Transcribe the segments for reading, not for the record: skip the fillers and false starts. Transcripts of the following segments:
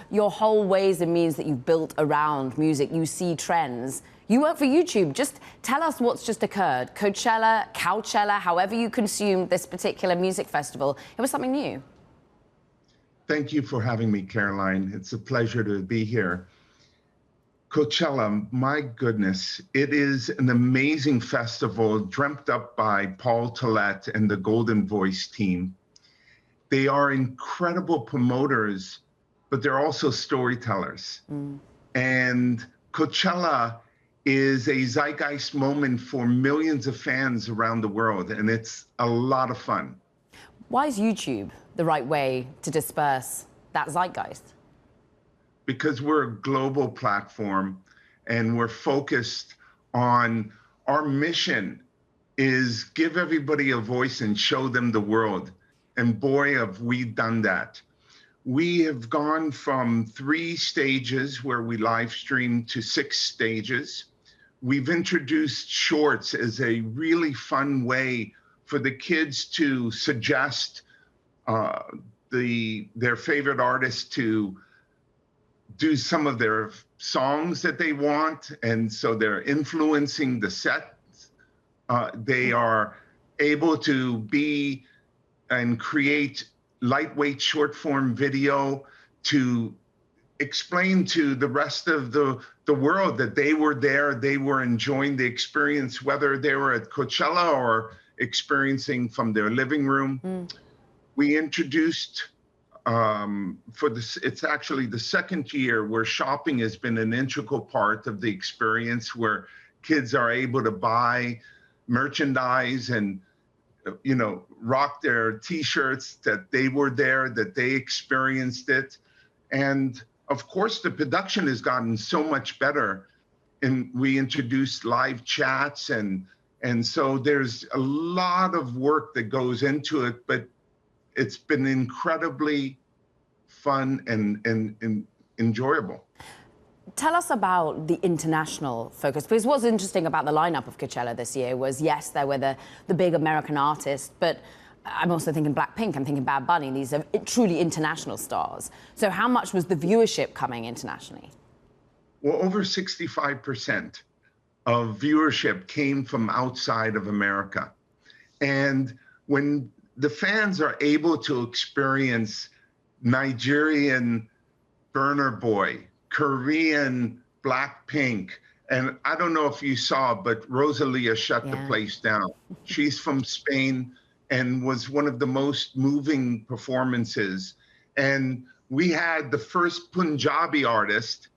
your whole ways and means that you've built around music, you see trends. You work for YouTube. Just tell us what's just occurred. Coachella, however you consumed this particular music festival, it was something new. Thank you for having me, Caroline. It's a pleasure to be here. Coachella, my goodness, it is an amazing festival dreamt up by Paul Tillett and the Golden Voice team. They are incredible promoters, but they're also storytellers. And Coachella is a zeitgeist moment for millions of fans around the world, and it's a lot of fun. Why is YouTube the right way to disperse that zeitgeist? Because we're a global platform and we're focused on our mission is give everybody a voice and show them the world. And boy, have we done that. We have gone from 3 stages where we live stream to 6 stages. We've introduced shorts as a really fun way for the kids to suggest their favorite artists to do some of their songs that they want, and so they're influencing the sets. They are able to be and create lightweight short form video to explain to the rest of the world that they were there, they were enjoying the experience, whether they were at Coachella or experiencing from their living room. We introduced for this, it's actually the 2nd year where shopping has been an integral part of the experience, where kids are able to buy merchandise and, you know, rock their t-shirts that they were there, that they experienced it. And of course, the production has gotten so much better. And we introduced live chats, and so there's a lot of work that goes into it, but it's been incredibly fun and enjoyable. Tell us about the international focus, because what's interesting about the lineup of Coachella this year was, yes, there were the big American artists, but I'm also thinking Blackpink, I'm thinking Bad Bunny. These are truly international stars. So how much was the viewership coming internationally? Well, over 65% of viewership came from outside of America. And when the fans are able to experience Nigerian Burna Boy, Korean Blackpink, and I don't know if you saw, but Rosalia shut the place down. She's from Spain and was one of the most moving performances. And we had the first Punjabi artist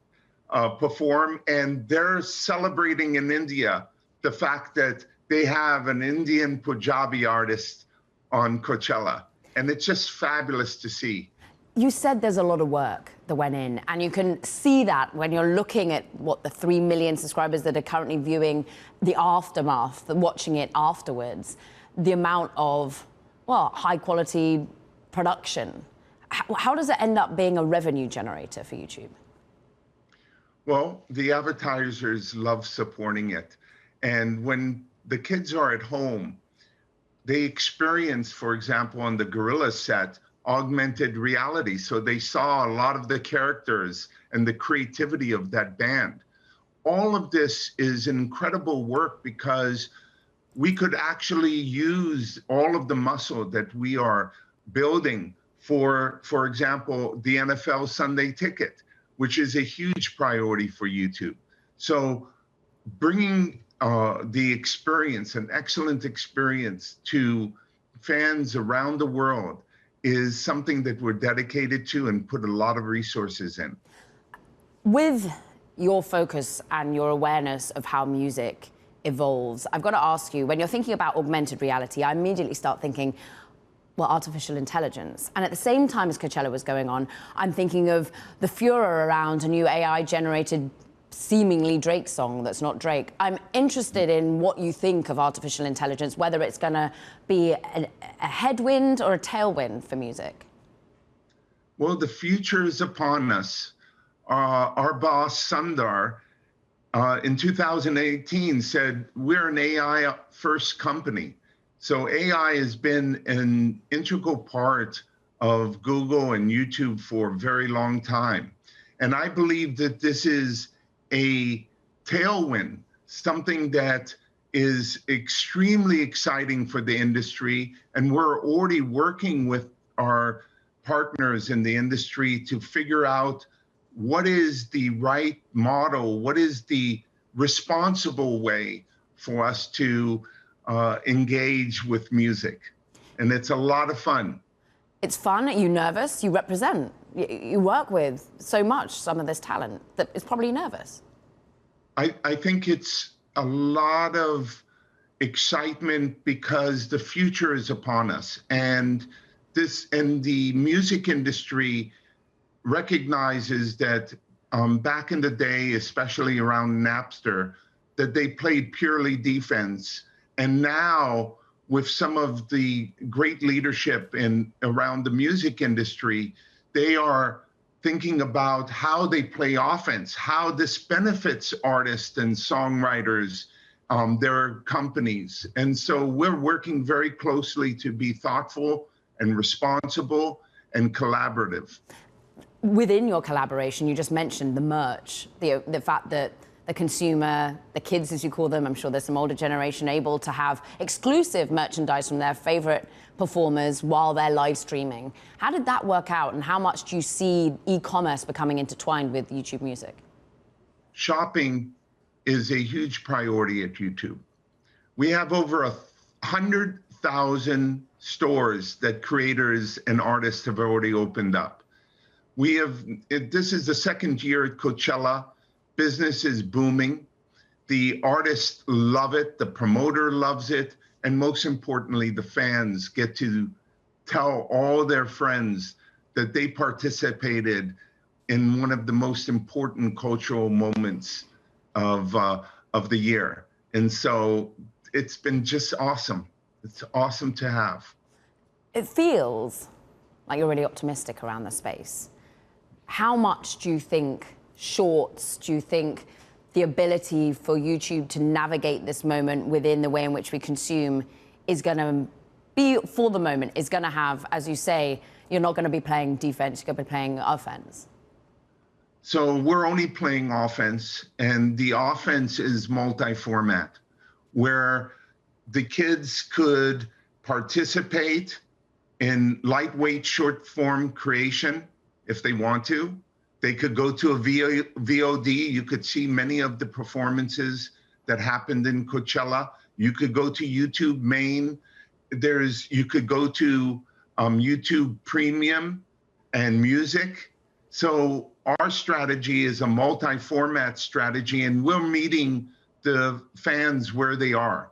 perform, and they're celebrating in India the fact that they have an Indian Punjabi artist on Coachella. And it's just fabulous to see. You said there's a lot of work that went in, and you can see that when you're looking at what the 3 million subscribers that are currently viewing the aftermath, watching it afterwards, the amount of, well, high quality production. How does it end up being a revenue generator for YouTube? Well, the advertisers love supporting it. And when the kids are at home, they experience, for example, on the Gorilla set, augmented reality. So they saw a lot of the characters and the creativity of that band. All of this is incredible work because we could actually use all of the muscle that we are building for example, the NFL Sunday Ticket, which is a huge priority for YouTube. So bringing the experience, an excellent experience to fans around the world is something that we're dedicated to and put a lot of resources in. With your focus and your awareness of how music evolves, I've got to ask you, when you're thinking about augmented reality, I immediately start thinking, well, artificial intelligence. And at the same time as Coachella was going on, I'm thinking of the furor around a new AI-generated seemingly Drake song that's not Drake. I'm interested in what you think of artificial intelligence, whether it's going to be a headwind or a tailwind for music. Well, the future is upon us. Our boss, Sundar, in 2018 said, we're an AI first company. So AI has been an integral part of Google and YouTube for a very long time. And I believe that this is a tailwind, something that is extremely exciting for the industry. And we're already working with our partners in the industry to figure out what is the right model, what is the responsible way for us to engage with music. And it's a lot of fun. It's fun. Are you nervous? You represent. You work with so much, some of this talent, that is probably nervous. I think it's a lot of excitement because the future is upon us. And the music industry recognizes that back in the day, especially around Napster, that they played purely defense. And now, with some of the great leadership around the music industry, they are thinking about how they play offense, how this benefits artists and songwriters, their companies. And so we're working very closely to be thoughtful and responsible and collaborative. Within your collaboration, you just mentioned the merch, the fact that the consumer, the kids as you call them, I'm sure there's some older generation, able to have exclusive merchandise from their favorite performers while they're live streaming. How did that work out, and how much do you see e-commerce becoming intertwined with YouTube Music? Shopping is a huge priority at YouTube. We have over 100,000 stores that creators and artists have already opened up. This is the second year at Coachella. Business is booming. The artists love it. The promoter loves it. And most importantly, the fans get to tell all their friends that they participated in one of the most important cultural moments of the year. And so it's been just awesome. It's awesome to have. It feels like you're really optimistic around the space. How much do you think Shorts, do you think the ability for YouTube to navigate this moment within the way in which we consume is going to be, for the moment, is going to have, as you say, you're not going to be playing defense, you're going to be playing offense? So we're only playing offense, and the offense is multi-format, where the kids could participate in lightweight short form creation if they want to. They could go to a VOD. You could see many of the performances that happened in Coachella. You could go to YouTube Main. You could go to YouTube Premium and Music. So our strategy is a multi-format strategy, and we're meeting the fans where they are.